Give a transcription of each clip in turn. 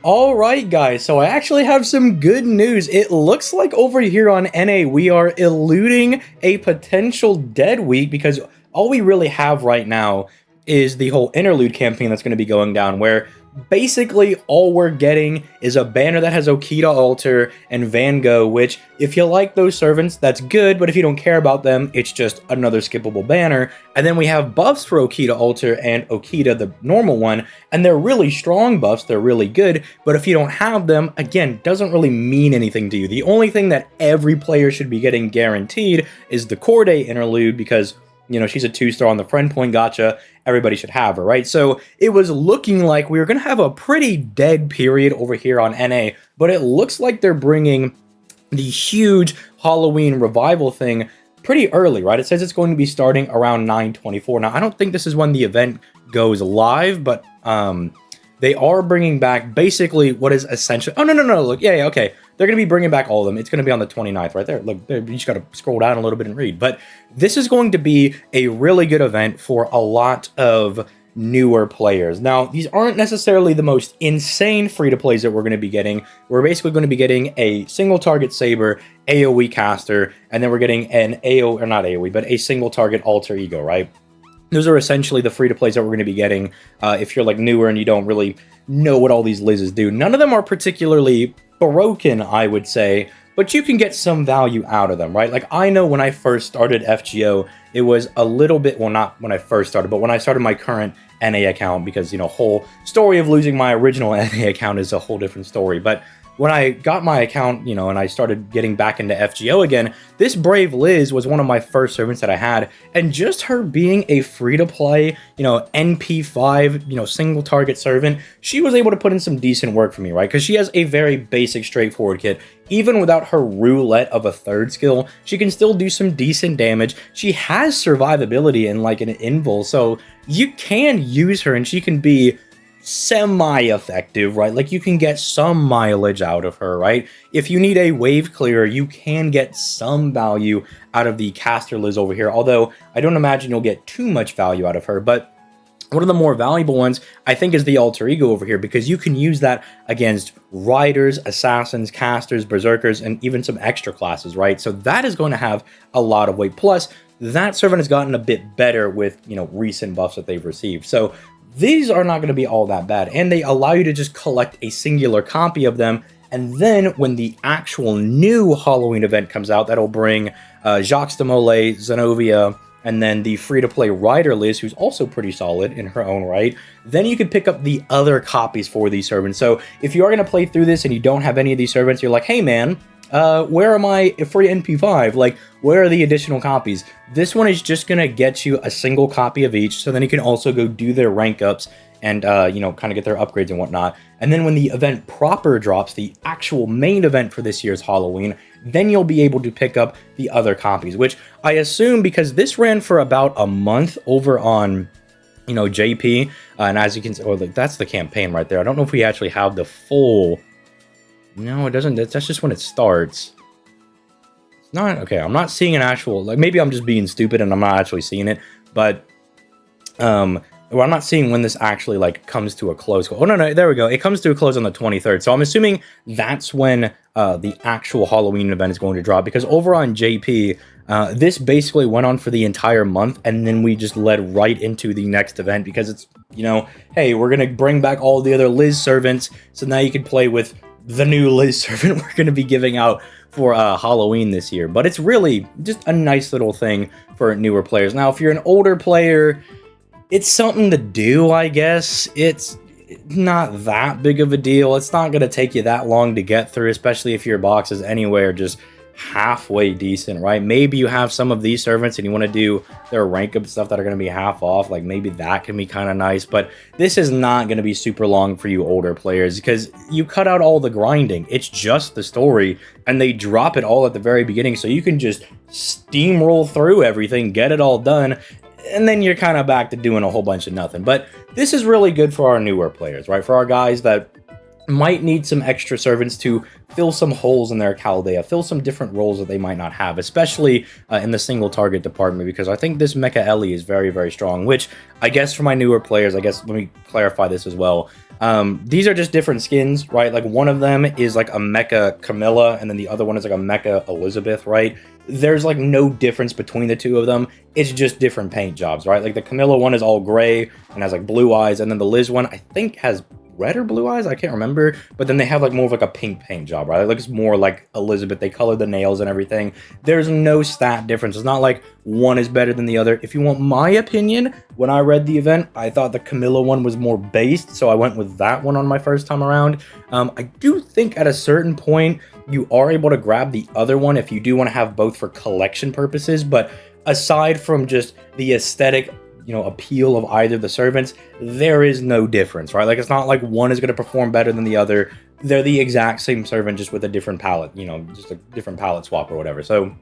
Alright guys, so I actually have some good news. It looks like over here on NA we are eluding a potential dead week because all we really have right now is the whole interlude campaign that's going to be going down, where basically all we're getting is a banner that has Okita Altar and Van Gogh, which if you like those servants, that's good, but if you don't care about them, it's just another skippable banner. And then we have buffs for Okita Altar and Okita, the normal one, and they're really strong buffs, they're really good, but if you don't have them, again, doesn't really mean anything to you. The only thing that every player should be getting guaranteed is the Corday interlude, because you know, she's a 2-star on the friend point gacha. Everybody should have her, right? So it was looking like we were going to have a pretty dead period over here on NA, but it looks like they're bringing the huge Halloween revival thing pretty early, right? It says it's going to be starting around 9/24. Now, I don't think this is when the event goes live, but they are bringing back basically what is essentially... Oh, no, look, yeah, okay. They're going to be bringing back all of them. It's going to be on the 29th right there. Look, you just got to scroll down a little bit and read. But this is going to be a really good event for a lot of newer players. Now, these aren't necessarily the most insane free-to-plays that we're going to be getting. We're basically going to be getting a single target Saber, AoE caster, and then we're getting an not AoE, but a single target alter ego, right? Those are essentially the free-to-plays that we're going to be getting if you're like newer and you don't really know what all these Lizzes do. None of them are particularly broken, I would say, but you can get some value out of them, right? Like, I know when I first started FGO, it was a little bit, well, not when I first started, but when I started my current NA account, because, you know, whole story of losing my original NA account is a whole different story. But when I got my account, you know, and I started getting back into FGO again, this Brave Liz was one of my first servants that I had, and just her being a free-to-play, you know, NP5, you know, single target servant, she was able to put in some decent work for me, right? Because she has a very basic, straightforward kit. Even without her roulette of a third skill, she can still do some decent damage. She has survivability and like an invul, so you can use her and she can be semi-effective, right? Like, you can get some mileage out of her, right? If you need a wave clearer, you can get some value out of the caster Liz over here, although I don't imagine you'll get too much value out of her. But one of the more valuable ones, I think, is the alter ego over here, because you can use that against riders, assassins, casters, berserkers, and even some extra classes, right? So that is going to have a lot of weight. Plus, that servant has gotten a bit better with, you know, recent buffs that they've received. So these are not going to be all that bad, and they allow you to just collect a singular copy of them, and then when the actual new Halloween event comes out, that'll bring Jacques de Molay, Zenobia, and then the free-to-play Rider Liz, who's also pretty solid in her own right, then you can pick up the other copies for these servants. So if you are going to play through this and you don't have any of these servants, you're like, hey man, where are my free NP5? Like, where are the additional copies? This one is just going to get you a single copy of each, so then you can also go do their rank ups and, you know, kind of get their upgrades and whatnot. And then when the event proper drops, the actual main event for this year's Halloween, then you'll be able to pick up the other copies, which I assume, because this ran for about a month over on, you know, JP, and as you can see, oh, that's the campaign right there. I don't know if we actually have the full... No, it doesn't. That's just when it starts. It's not... Okay, I'm not seeing an actual... Like, maybe I'm just being stupid and I'm not actually seeing it, but... Well, I'm not seeing when this actually, like, comes to a close. Oh, no, there we go. It comes to a close on the 23rd. So I'm assuming that's when the actual Halloween event is going to drop. Because over on JP, this basically went on for the entire month. And then we just led right into the next event. Because it's, you know, hey, we're going to bring back all the other Liz servants. So now you can play with the new Liz servant we're going to be giving out for Halloween this year. But it's really just a nice little thing for newer players. Now, if you're an older player... It's something to do, I guess. It's not that big of a deal. It's not going to take you that long to get through, especially if your box is anywhere just halfway decent, right? Maybe you have some of these servants and you want to do their rank up stuff that are going to be half off. Like, maybe that can be kind of nice, but this is not going to be super long for you older players, because you cut out all the grinding. It's just the story, and they drop it all at the very beginning, so you can just steamroll through everything, get it all done, and then you're kind of back to doing a whole bunch of nothing. But this is really good for our newer players, right? For our guys that might need some extra servants to fill some holes in their Chaldea, fill some different roles that they might not have, especially in the single target department, because I think this Mecha Ellie is very, very strong, which I guess for my newer players, I guess let me clarify this as well. These are just different skins, right? Like one of them is like a Mecha Camilla, and then the other one is like a Mecha Elizabeth, right? There's like no difference between the two of them. It's just different paint jobs, right? Like the Camilla one is all gray and has like blue eyes, and then the Liz one I think has red or blue eyes, I can't remember, but then they have like more of like a pink paint job, right? It looks more like Elizabeth. They color the nails and everything. There's no stat difference. It's not like one is better than the other. If you want my opinion, when I read the event, I thought the Camilla one was more based, so I went with that one on my first time around. I do think at a certain point you are able to grab the other one if you do want to have both for collection purposes, but aside from just the aesthetic, appeal of either the servants, there is no difference, right? Like, it's not like one is going to perform better than the other. They're the exact same servant, just with a different palette, just a different palette swap or whatever. So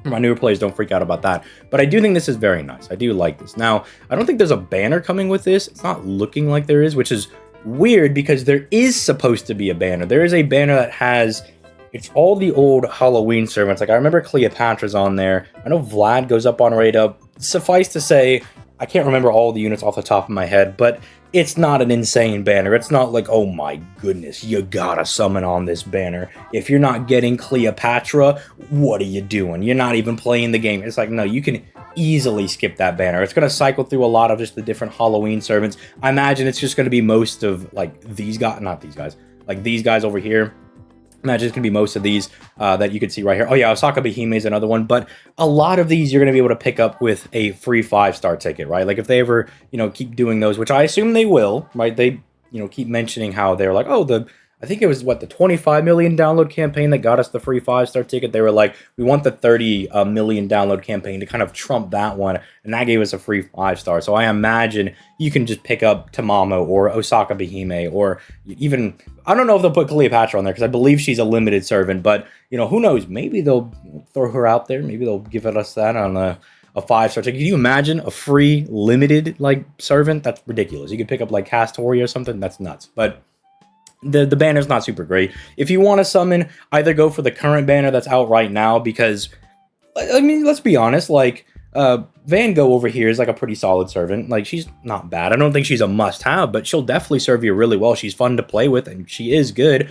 my newer players, don't freak out about that. But I do think this is very nice. I do like this. Now, I don't think there's a banner coming with this. It's not looking like there is, which is weird because there is supposed to be a banner. There is a banner that has... It's all the old Halloween servants. Like, I remember Cleopatra's on there. I know Vlad goes up on raid up. Suffice to say, I can't remember all the units off the top of my head, but it's not an insane banner. It's not like, oh my goodness, you gotta summon on this banner. If you're not getting Cleopatra, what are you doing? You're not even playing the game. It's like, no, you can easily skip that banner. It's going to cycle through a lot of just the different Halloween servants. I imagine it's just going to be most of, like, these guys, not these guys, like these guys over here. Imagine it's going to be most of these that you can see right here. Oh yeah, Osaka Behime is another one, but a lot of these you're going to be able to pick up with a free 5-star ticket, right? Like if they ever, keep doing those, which I assume they will, right? They, keep mentioning how they're like, oh, I think it was, the 25 million download campaign that got us the free 5-star ticket. They were like, we want the 30 million download campaign to kind of trump that one, and that gave us a free 5-star. So I imagine you can just pick up Tamamo or Osaka Behime, or even, I don't know if they'll put Cleopatra on there, because I believe she's a limited servant, but, who knows? Maybe they'll throw her out there. Maybe they'll give us that on a 5-star ticket. Can you imagine a free, limited, servant? That's ridiculous. You could pick up, Castoria or something. That's nuts. But the banner's not super great. If you want to summon, either go for the current banner that's out right now, because, I mean, let's be honest, Van Gogh over here is a pretty solid servant. She's not bad. I don't think she's a must-have, but she'll definitely serve you really well. She's fun to play with, and she is good.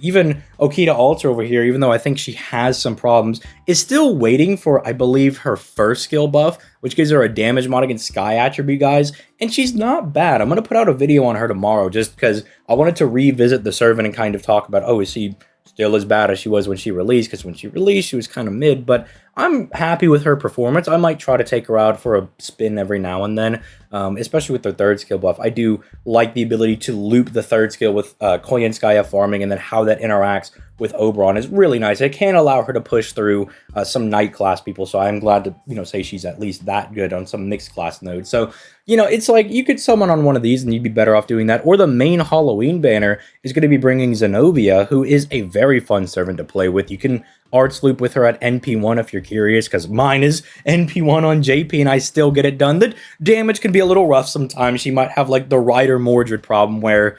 Even Okita Alter over here, even though I think she has some problems, is still waiting for, I believe, her first skill buff, which gives her a damage mod against Sky attribute guys, and she's not bad. I'm going to put out a video on her tomorrow, just because I wanted to revisit the servant and kind of talk about, is she still as bad as she was when she released? Because when she released, she was kind of mid, but I'm happy with her performance. I might try to take her out for a spin every now and then, especially with the third skill buff. I do like the ability to loop the third skill with Koyenskaya farming, and then how that interacts with Oberon is really nice. It can allow her to push through some Knight class people, so I'm glad to say she's at least that good on some mixed class nodes. So, it's like you could summon on one of these and you'd be better off doing that. Or the main Halloween banner is going to be bringing Zenobia, who is a very fun servant to play with. You can arts loop with her at NP1 if you're curious, because mine is NP1 on JP and I still get it done. The damage can be a little rough sometimes. She might have the Ryder Mordred problem where,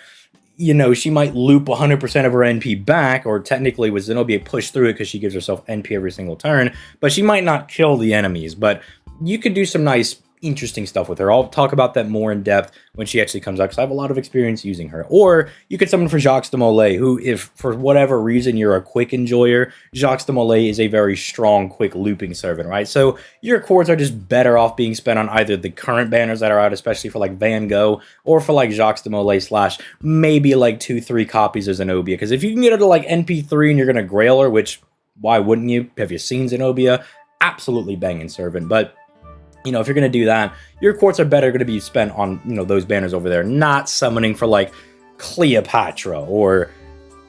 she might loop 100% of her NP back, or technically with Zenobia push through it because she gives herself NP every single turn, but she might not kill the enemies. But you could do some nice, interesting stuff with her. I'll talk about that more in depth when she actually comes out, because I have a lot of experience using her. Or you could summon for Jacques de Molay, who, if for whatever reason you're a quick enjoyer, Jacques de Molay is a very strong, quick looping servant, right? So your cords are just better off being spent on either the current banners that are out, especially for Van Gogh, or for Jacques de Molay / maybe 2-3 copies of Zenobia. Because if you can get her to NP3 and you're gonna grail her, which why wouldn't you? Have you seen Zenobia? Absolutely banging servant. But if you're going to do that, your quartz are better going to be spent on, those banners over there, not summoning for, Cleopatra, or,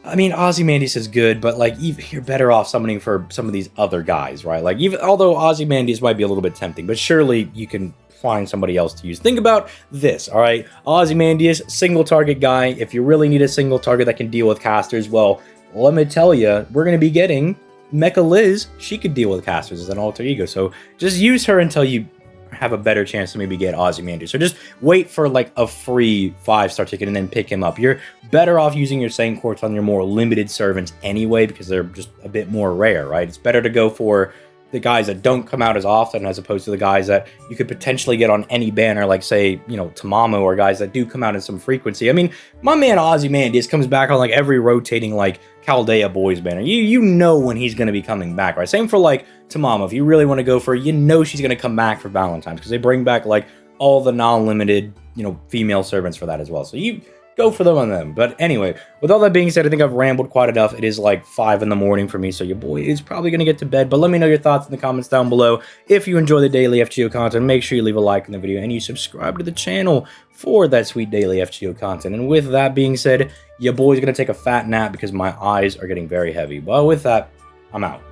I mean, Ozymandias is good, but, you're better off summoning for some of these other guys, right? Although Ozymandias might be a little bit tempting, but surely you can find somebody else to use. Think about this, all right? Ozymandias, single target guy. If you really need a single target that can deal with casters, well, let me tell you, we're going to be getting Mecha Liz. She could deal with casters as an alter ego, so just use her until you have a better chance to maybe get Ozymandias. So just wait for like a free 5-star ticket and then pick him up. You're better off using your Saint Quartz on your more limited servants anyway, because they're just a bit more rare, right? It's better to go for the guys that don't come out as often as opposed to the guys that you could potentially get on any banner, like say, you know, Tamamo, or guys that do come out in some frequency. I mean, my man Ozymandias comes back on like every rotating like Chaldea Boys banner. You know when he's going to be coming back, right? Same for like Tamamo. If you really want to go for, you know, she's going to come back for Valentine's, because they bring back like all the non-limited, you know, female servants for that as well. So you go for them on them. But anyway, with all that being said, I think I've rambled quite enough. It is like 5 in the morning for me, so your boy is probably going to get to bed. But let me know your thoughts in the comments down below. If you enjoy the daily FGO content, make sure you leave a like in the video and you subscribe to the channel for that sweet daily FGO content. And with that being said, your boy's going to take a fat nap because my eyes are getting very heavy. But with that, I'm out.